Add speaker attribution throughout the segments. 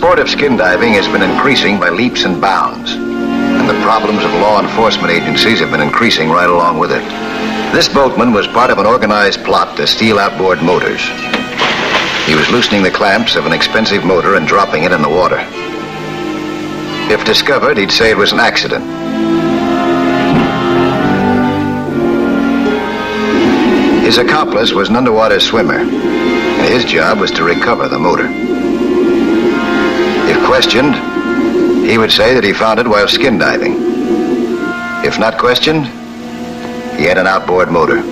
Speaker 1: sport of skin diving has been increasing by leaps and bounds, and the problems of law enforcement agencies have been increasing right along with it. This boatman was part of an organized plot to steal outboard motors. He was loosening the clamps of an expensive motor and dropping it in the water. If discovered, he'd say it was an accident. His accomplice was an underwater swimmer, and his job was to recover the motor. If questioned, he would say that he found it while skin diving. If not questioned, he had an outboard motor.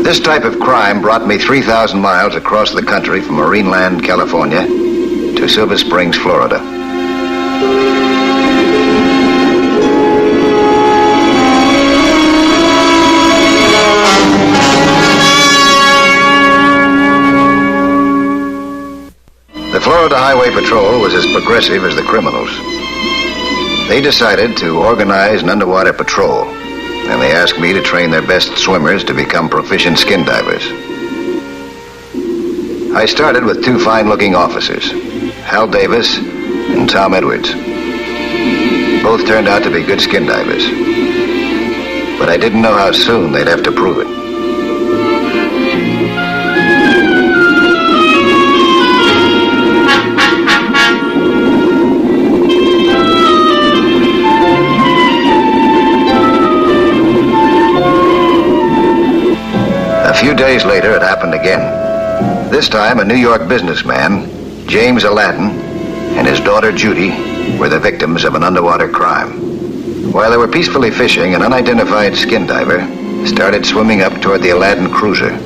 Speaker 1: This type of crime brought me 3,000 miles across the country from Marineland, California, to Silver Springs, Florida. The Florida Highway Patrol was as progressive as the criminals. They decided to organize an underwater patrol, and they asked me to train their best swimmers to become proficient skin divers. I started with two fine-looking officers, Hal Davis and Tom Edwards. Both turned out to be good skin divers, but I didn't know how soon they'd have to prove it. A few days later, it happened again. This time, a New York businessman, James Aladdin, and his daughter Judy were the victims of an underwater crime. While they were peacefully fishing, an unidentified skin diver started swimming up toward the Aladdin cruiser.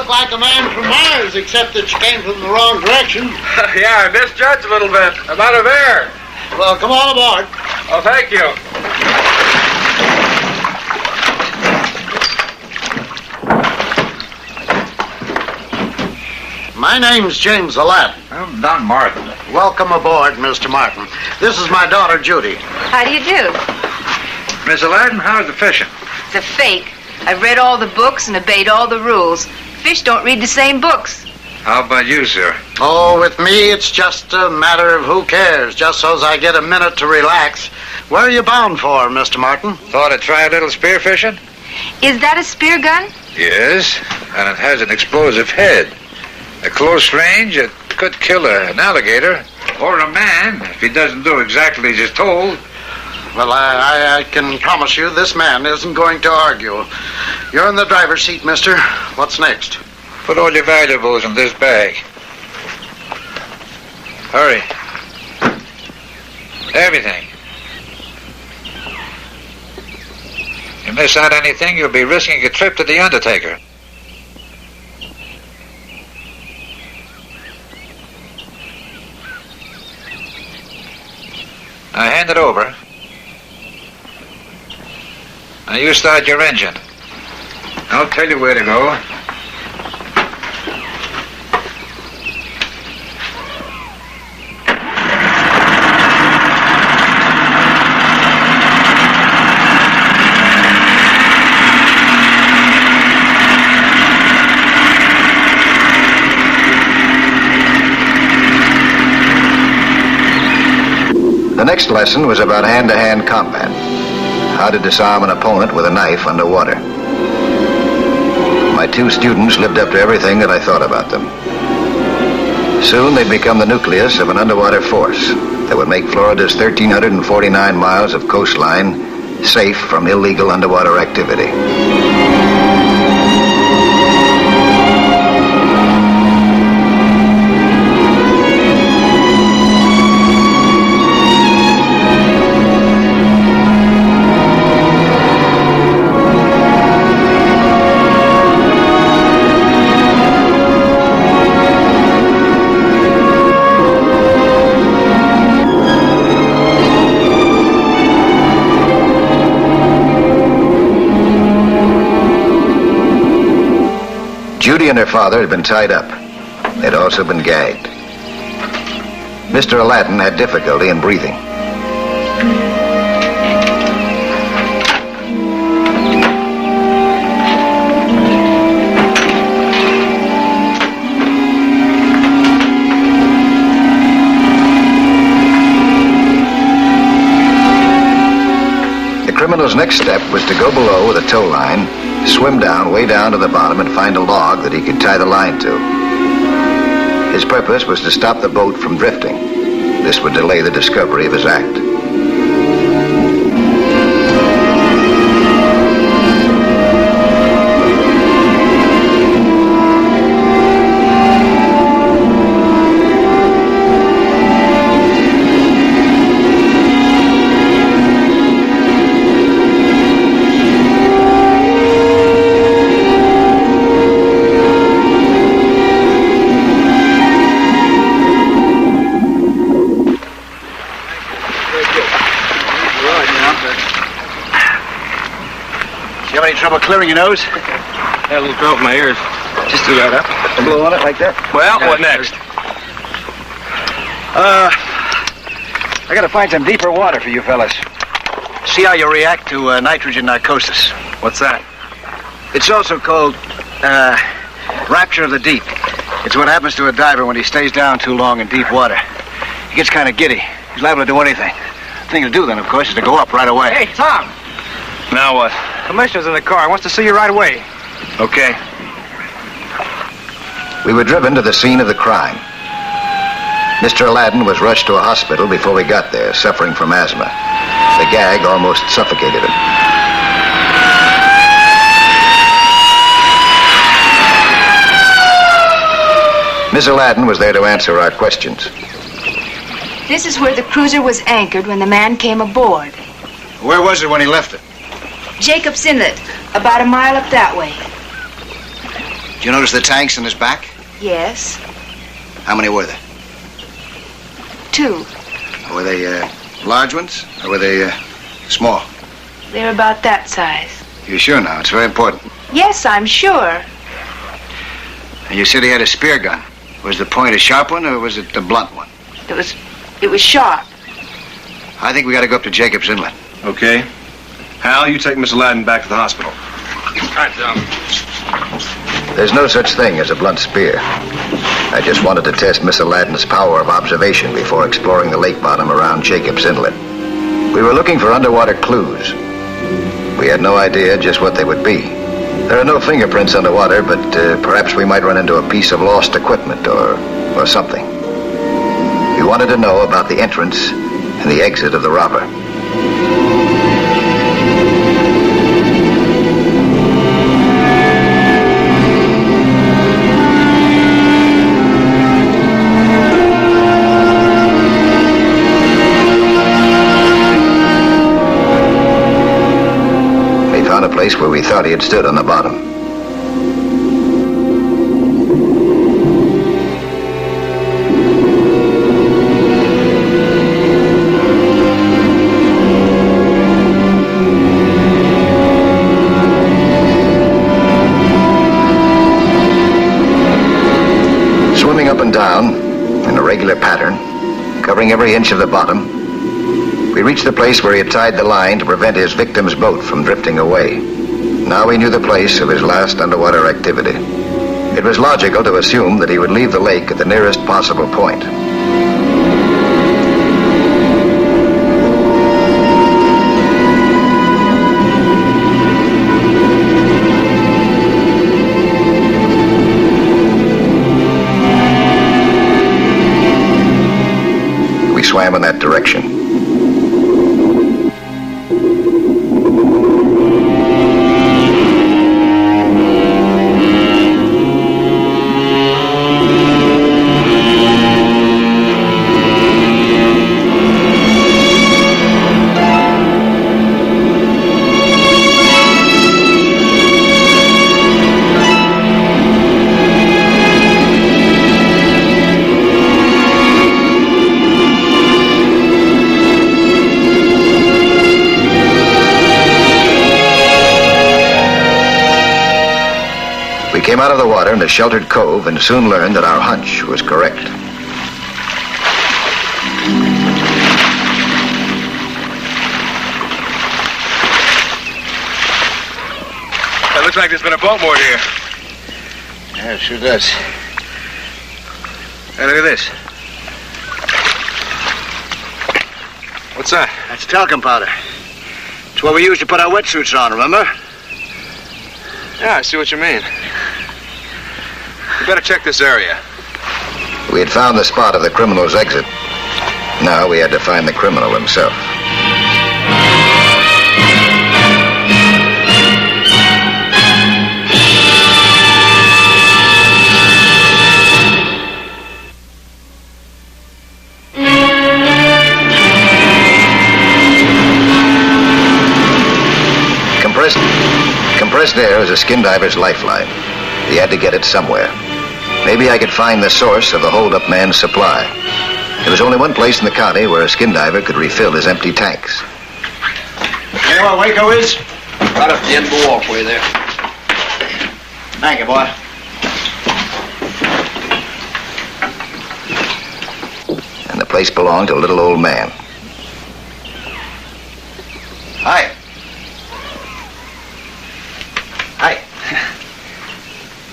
Speaker 2: Like a man from Mars, except that you came from the wrong direction.
Speaker 3: Yeah, I misjudged a little bit. I'm out of air.
Speaker 2: Well, come on aboard.
Speaker 3: Oh, thank you.
Speaker 2: My name's James Aladdin.
Speaker 3: I'm Don Martin.
Speaker 2: Welcome aboard, Mr. Martin. This is my daughter, Judy.
Speaker 4: How do you do?
Speaker 3: Miss Aladdin, how's the fishing?
Speaker 4: It's a fake. I've read all the books and obeyed all the rules. Fish don't read the same books.
Speaker 3: How about you, sir?
Speaker 2: Oh, with me, it's just a matter of who cares, just so's I get a minute to relax. Where are you bound for, Mr. Martin?
Speaker 3: Thought I'd try a little spear fishing?
Speaker 4: Is that a spear gun?
Speaker 3: Yes, and it has an explosive head. At close range, it could kill an alligator or a man if he doesn't do exactly as he's told.
Speaker 2: Well, I can promise you this man isn't going to argue. You're in the driver's seat, mister. What's next?
Speaker 3: Put all your valuables in this bag. Hurry. Everything. You miss out anything, you'll be risking a trip to the undertaker. Now hand it over. Now you start your engine. I'll tell you where to go.
Speaker 1: The next lesson was about hand-to-hand combat. How to disarm an opponent with a knife underwater. My two students lived up to everything that I thought about them. Soon they'd become the nucleus of an underwater force that would make Florida's 1,349 miles of coastline safe from illegal underwater activity. Judy and her father had been tied up. They'd also been gagged. Mr. Aladdin had difficulty in breathing. The criminal's next step was to go below with a tow line, swim down, way down to the bottom, and find a log that he could tie the line to. His purpose was to stop the boat from drifting. This would delay the discovery of his act.
Speaker 5: Trouble clearing your nose?
Speaker 6: Had a little trouble with my ears. Just do that up.
Speaker 5: Blow on it like that?
Speaker 6: Well, what next?
Speaker 5: I gotta find some deeper water for you fellas. See how you react to nitrogen narcosis.
Speaker 6: What's that?
Speaker 5: It's also called rapture of the deep. It's what happens to a diver when he stays down too long in deep water. He gets kind of giddy. He's liable to do anything. The thing to do then, of course, is to go up right away.
Speaker 6: Hey, Tom! Now what? Commissioner's in the car. Wants to see you right away.
Speaker 5: Okay.
Speaker 1: We were driven to the scene of the crime. Mr. Aladdin was rushed to a hospital before we got there, suffering from asthma. The gag almost suffocated him. Miss Aladdin was there to answer our questions.
Speaker 4: This is where the cruiser was anchored when the man came aboard.
Speaker 5: Where was it when he left it?
Speaker 4: Jacob's Inlet, about a mile up that way.
Speaker 5: Did you notice the tanks in his back?
Speaker 4: Yes.
Speaker 5: How many were there?
Speaker 4: 2.
Speaker 5: Were they large ones, or were they small?
Speaker 4: They're about that size.
Speaker 5: You sure now? It's very important.
Speaker 4: Yes, I'm sure.
Speaker 5: And you said he had a spear gun. Was the point a sharp one, or was it the blunt one?
Speaker 4: It was sharp.
Speaker 5: I think we got to go up to Jacob's Inlet.
Speaker 6: Okay. Hal, you take Miss Aladdin back to the hospital. All right, Tom.
Speaker 1: There's no such thing as a blunt spear. I just wanted to test Miss Aladdin's power of observation before exploring the lake bottom around Jacob's Inlet. We were looking for underwater clues. We had no idea just what they would be. There are no fingerprints underwater, but perhaps we might run into a piece of lost equipment or something. We wanted to know about the entrance and the exit of the robber. A place where we thought he had stood on the bottom. Swimming up and down in a regular pattern, covering every inch of the bottom, we reached the place where he had tied the line to prevent his victim's boat from drifting away. Now we knew the place of his last underwater activity. It was logical to assume that he would leave the lake at the nearest possible point. We swam in that direction. We came out of the water in a sheltered cove and soon learned that our hunch was correct.
Speaker 6: looks like there's been a boat moored here.
Speaker 5: Yeah, it sure does. Hey, look at this.
Speaker 6: What's that?
Speaker 5: That's talcum powder. It's what we use to put our wetsuits on, remember?
Speaker 6: Yeah, I see what you mean. You better check this area.
Speaker 1: We had found the spot of the criminal's exit. Now we had to find the criminal himself. Compressed air is a skin diver's lifeline. He had to get it somewhere. Maybe I could find the source of the hold-up man's supply. There was only one place in the county where a skin diver could refill his empty tanks.
Speaker 5: You know where Waco is?
Speaker 7: Right up the end of the walkway there.
Speaker 5: Thank you, boy.
Speaker 1: And the place belonged to a little old man.
Speaker 5: Hi. Hi.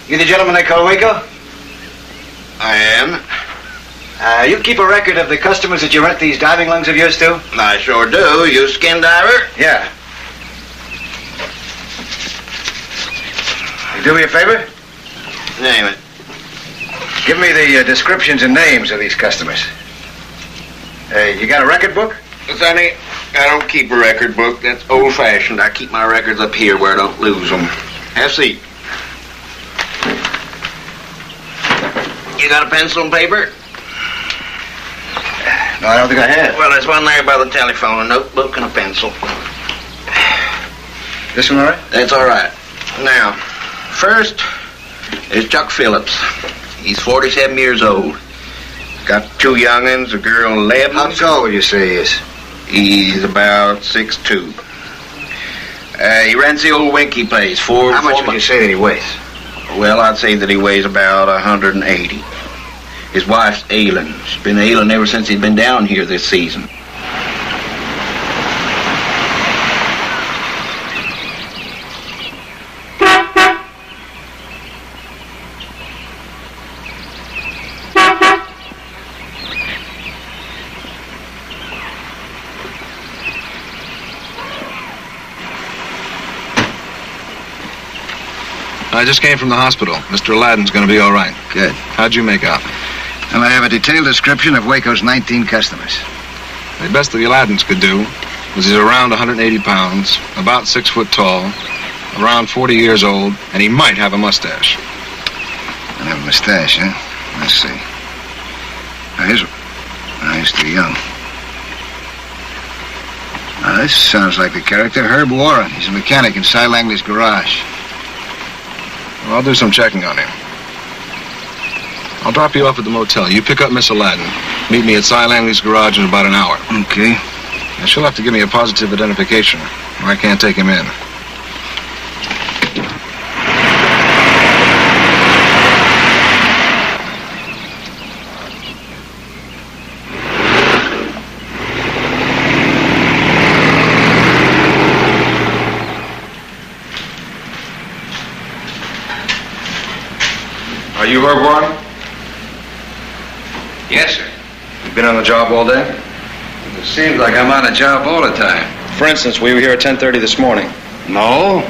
Speaker 5: You the gentleman they call Waco?
Speaker 7: I am.
Speaker 5: You keep a record of the customers that you rent these diving lungs of yours to?
Speaker 7: I sure do. You skin diver?
Speaker 5: Yeah. You do me a favor?
Speaker 7: Name it.
Speaker 5: Give me the descriptions and names of these customers. You got a record book?
Speaker 7: Sonny, I don't keep a record book. That's old-fashioned. I keep my records up here where I don't lose them. Have a seat. You got a pencil and paper?
Speaker 5: No, I don't think I have.
Speaker 7: Well, there's one there by the telephone, a notebook and a pencil.
Speaker 5: This one all right?
Speaker 7: That's all right. Now, first is Chuck Phillips. He's 47 years old. Got 2 young'uns, a girl 11.
Speaker 5: How tall would you say he is?
Speaker 7: He's about 6'2". He rents the old Winky place.
Speaker 5: How much would you say that he weighs?
Speaker 7: Well, I'd say that he weighs about 180. His wife's ailing. She's been ailing ever since he's been down here this season.
Speaker 6: I just came from the hospital. Mr. Aladdin's going to be all right.
Speaker 5: Good.
Speaker 6: How'd you make out?
Speaker 5: Well, I have a detailed description of Waco's 19 customers.
Speaker 6: The best the Aladdins could do was he's around 180 pounds, about 6 foot tall, around 40 years old, and he might have a mustache.
Speaker 5: I have a mustache, huh? Let's see. He's too young. This sounds like the character Herb Warren. He's a mechanic in Cy Langley's garage.
Speaker 6: Well, I'll do some checking on him. I'll drop you off at the motel. You pick up Miss Aladdin. Meet me at Cy Langley's garage in about an hour.
Speaker 5: Okay.
Speaker 6: And she'll have to give me a positive identification, or I can't take him in.
Speaker 3: Are you Herb Warren?
Speaker 7: Yes, sir.
Speaker 6: You been on the job all day?
Speaker 3: It seems like I'm on a job all the time.
Speaker 6: For instance, we were here at 10:30 this morning.
Speaker 3: No.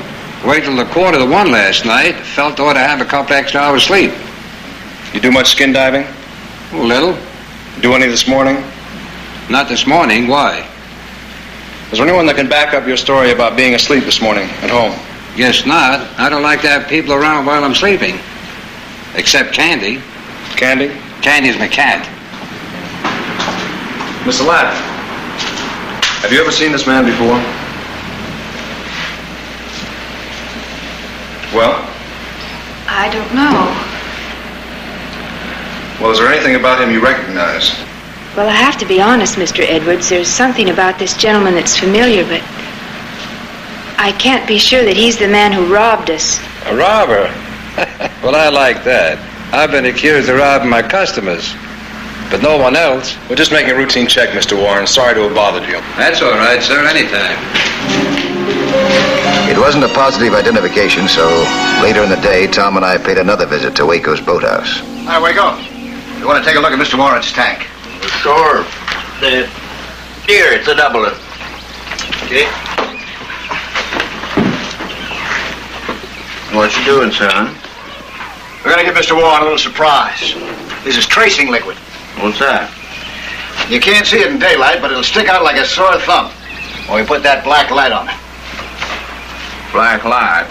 Speaker 3: Wait till the 1:45 last night. Felt ought to have a couple extra hours sleep.
Speaker 6: You do much skin diving?
Speaker 3: A little.
Speaker 6: Do any this morning?
Speaker 3: Not this morning. Why?
Speaker 6: Is there anyone that can back up your story about being asleep this morning at home?
Speaker 3: Guess not. I don't like to have people around while I'm sleeping. Except Candy.
Speaker 6: Candy?
Speaker 3: Candy's my cat.
Speaker 6: Miss Aladdin, have you ever seen this man before? Well?
Speaker 4: I don't know.
Speaker 6: Well, is there anything about him you recognize?
Speaker 4: Well, I have to be honest, Mr. Edwards. There's something about this gentleman that's familiar, but I can't be sure that he's the man who robbed us.
Speaker 3: A robber? Well, I like that. I've been accused of robbing my customers, but no one else.
Speaker 6: We're just making a routine check, Mr. Warren. Sorry to have bothered you.
Speaker 3: That's all right, sir. Anytime.
Speaker 1: It wasn't a positive identification, so later in the day, Tom and I paid another visit to Waco's boathouse.
Speaker 5: Hi, Waco. You want to take a look at Mr. Warren's tank?
Speaker 7: Sure. Here, it's a doubler.
Speaker 5: Okay.
Speaker 7: What you doing, son?
Speaker 5: We're going to give Mr. Warren a little surprise. This is tracing liquid.
Speaker 7: What's that?
Speaker 5: You can't see it in daylight, but it'll stick out like a sore thumb when we put that black light on it.
Speaker 7: Black light.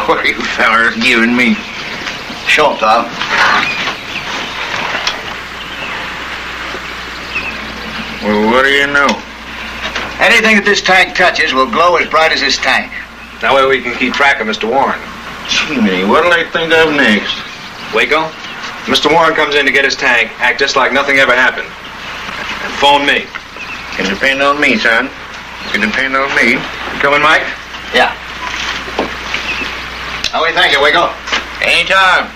Speaker 7: What are you fellers giving me?
Speaker 5: Show him, Tom.
Speaker 7: Well, what do you know?
Speaker 5: Anything that this tank touches will glow as bright as this tank.
Speaker 6: That way we can keep track of Mr. Warren.
Speaker 7: Jiminy, what'll they think of next?
Speaker 6: Waco, Mr. Warren comes in to get his tank, act just like nothing ever happened. And phone me.
Speaker 7: Can depend on me, son. Can depend on me.
Speaker 6: You coming, Mike?
Speaker 5: Yeah. Oh, we thank you, Waco.
Speaker 7: Anytime.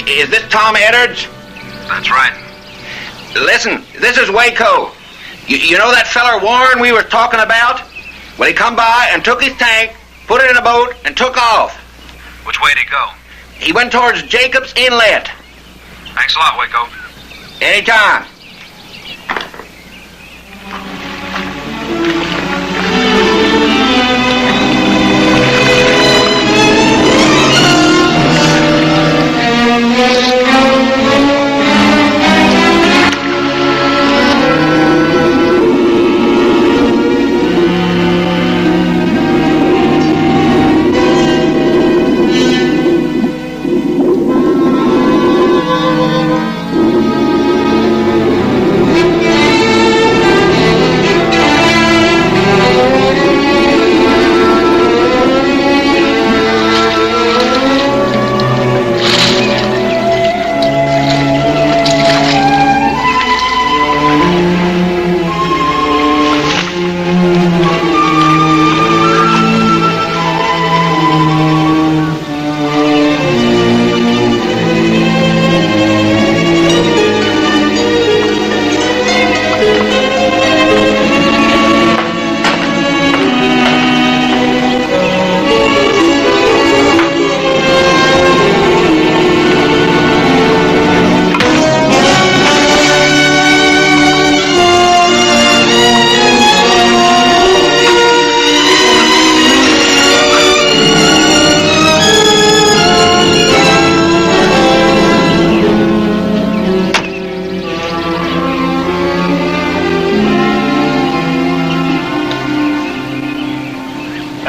Speaker 8: Is this Tom Edwards?
Speaker 6: That's right.
Speaker 8: Listen, this is Waco. You know that feller Warren we were talking about? Well, he come by and took his tank, put it in a boat, and took off.
Speaker 6: Which way did he go?
Speaker 8: He went towards Jacob's Inlet.
Speaker 6: Thanks a lot, Waco.
Speaker 8: Anytime.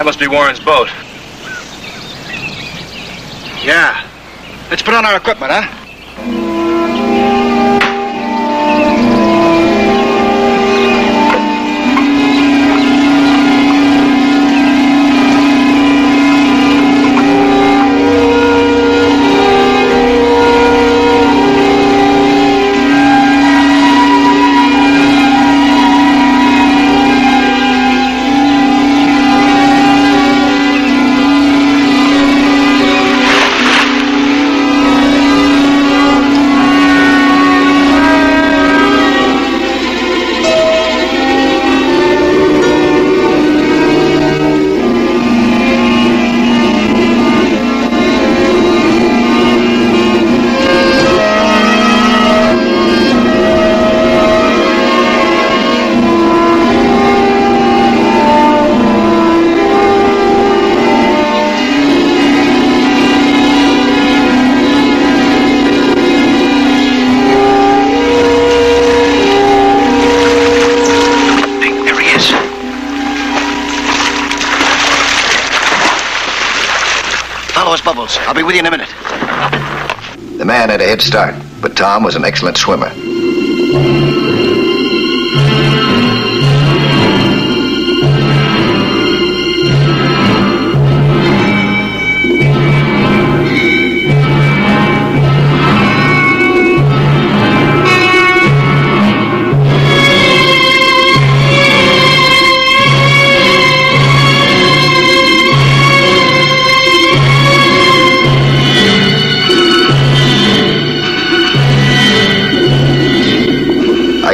Speaker 6: Must be Warren's boat.
Speaker 5: Yeah. Let's put on our equipment, huh? Bubbles. I'll be with you in a minute.
Speaker 1: The man had a head start, but Tom was an excellent swimmer.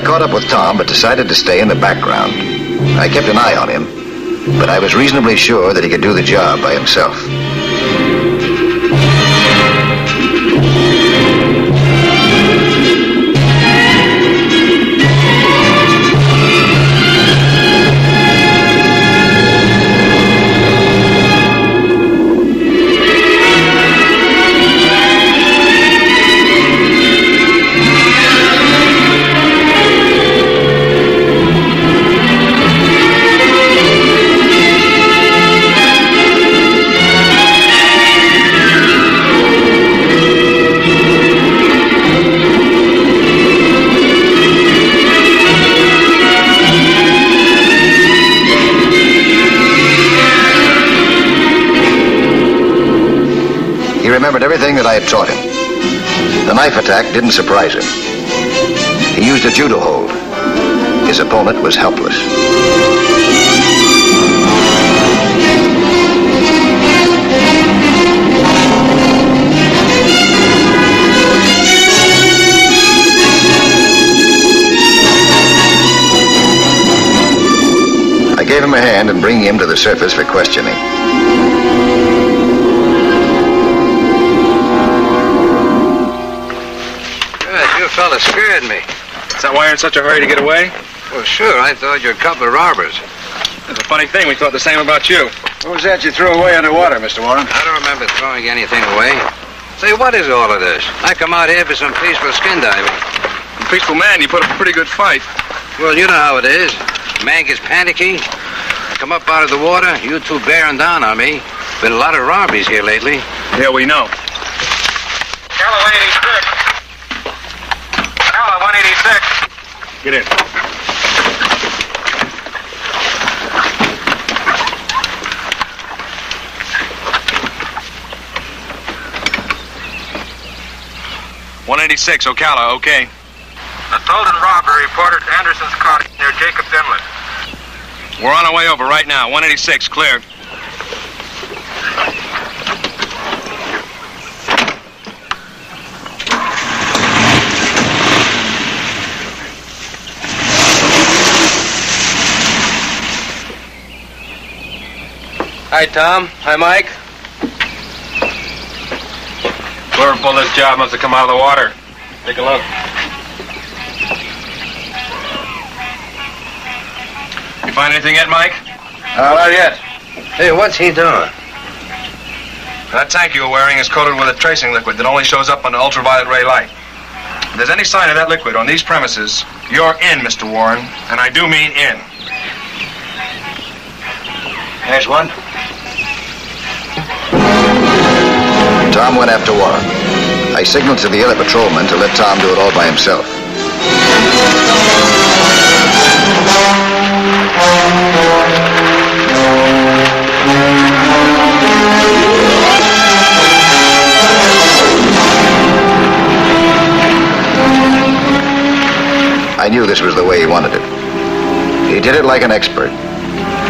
Speaker 1: caught up with Tom, but decided to stay in the background. I kept an eye on him, but I was reasonably sure that he could do the job by himself. He remembered everything that I had taught him. The knife attack didn't surprise him. He used a judo hold. His opponent was helpless. I gave him a hand in bringing him to the surface for questioning.
Speaker 3: You fella scared me.
Speaker 6: Is that why you're in such a hurry to get away?
Speaker 3: Well, sure, I thought you were a couple of robbers.
Speaker 6: It's a funny thing, we thought the same about you.
Speaker 5: What was that you threw away underwater, Mr. Warren?
Speaker 3: I don't remember throwing anything away. Say, what is all of this? I come out here for some peaceful skin diving.
Speaker 6: A peaceful man, you put up a pretty good fight.
Speaker 3: Well, you know how it is. Man gets panicky. Come up out of the water, you two bearing down on me. Been a lot of robberies here lately.
Speaker 6: Yeah, we know.
Speaker 9: Calla 186. Calla 186.
Speaker 6: Get in. .186, Ocala, okay.
Speaker 9: Assault and robbery reported at Anderson's cottage near Jacob's Inlet.
Speaker 6: We're on our way over right now. 186, clear.
Speaker 10: Hi, Tom. Hi, Mike.
Speaker 6: Whoever pulled this job must have come out of the water. Take a look. You find anything yet, Mike?
Speaker 5: Not yet.
Speaker 3: Hey, what's he doing?
Speaker 6: That tank you were wearing is coated with a tracing liquid that only shows up under ultraviolet ray light. If there's any sign of that liquid on these premises, you're in, Mr. Warren, and I do mean in.
Speaker 5: There's one.
Speaker 1: Tom went after Warren. I signaled to the other patrolman to let Tom do it all by himself. I knew this was the way he wanted it. He did it like an expert.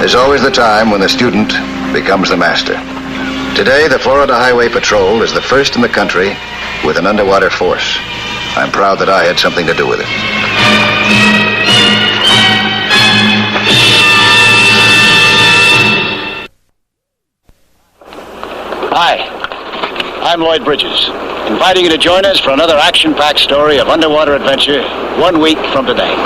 Speaker 1: There's always the time when the student becomes the master. Today, the Florida Highway Patrol is the first in the country with an underwater force. I'm proud that I had something to do with it.
Speaker 5: Hi, I'm Lloyd Bridges, inviting you to join us for another action-packed story of underwater adventure 1 week from today.